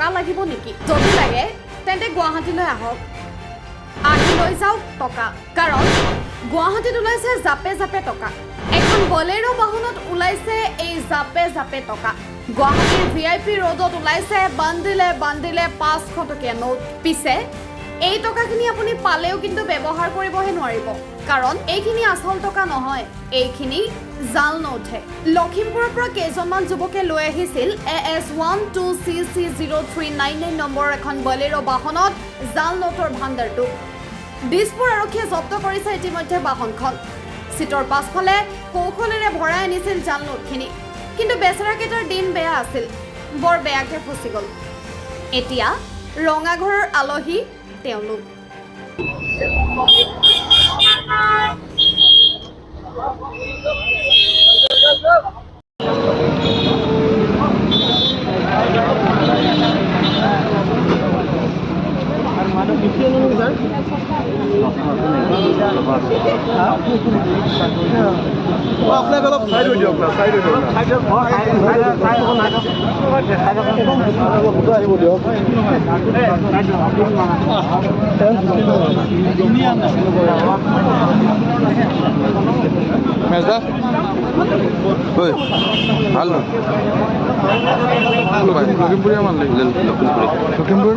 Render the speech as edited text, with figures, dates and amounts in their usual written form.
টকা লাগিব নেকি? যদি লাগে তেন্তে গুৱাহাটীলৈ আহক, আহি লৈ যাওক টকা। কাৰণ গুৱাহাটীত ওলাইছে জাপে জাপে টকা। এখন বলেৰো বাহনত ওলাইছে এই জাপে জাপে টকা। গুৱাহাটীৰ VIP ৰোডত ওলাইছে বান্দিলে বান্দিলে 500 টকীয়া নোট। পিছে এই টকাখিনি আপুনি পালেও কিন্তু ব্যৱহাৰ কৰিবহে নোৱাৰিব, কাৰণ এইখিনি আচল টকা নহয়, এইখিনি জাল নোটহে। লখিমপুৰৰ পৰা কেইজনমান যুৱকে লৈ আহিছিল AS12CC0399 নম্বৰৰ এখন বলেৰো বাহনত জাল নোটৰ ভাণ্ডাৰটো। দিছপুৰ আৰক্ষীয়ে জব্দ কৰিছে ইতিমধ্যে বাহনখন। চিটৰ পাছফালে কৌশলেৰে ভৰাই আনিছিল জাল নোটখিনি। কিন্তু বেচেৰাকেইটাৰ দিন বেয়া আছিল, বৰ বেয়াকে ফচি গ'ল। এতিয়া ৰঙাঘৰৰ আলহী তেওঁলোক। আপোনাক অলপ চাইড হৈ দিয়ক না, চাইড হৈ দিয়ক না। আহিব দিয়ক। মেজদা ঐ ভাল ন ভাই লখিমপুৰীয়া মান লখিমপুৰ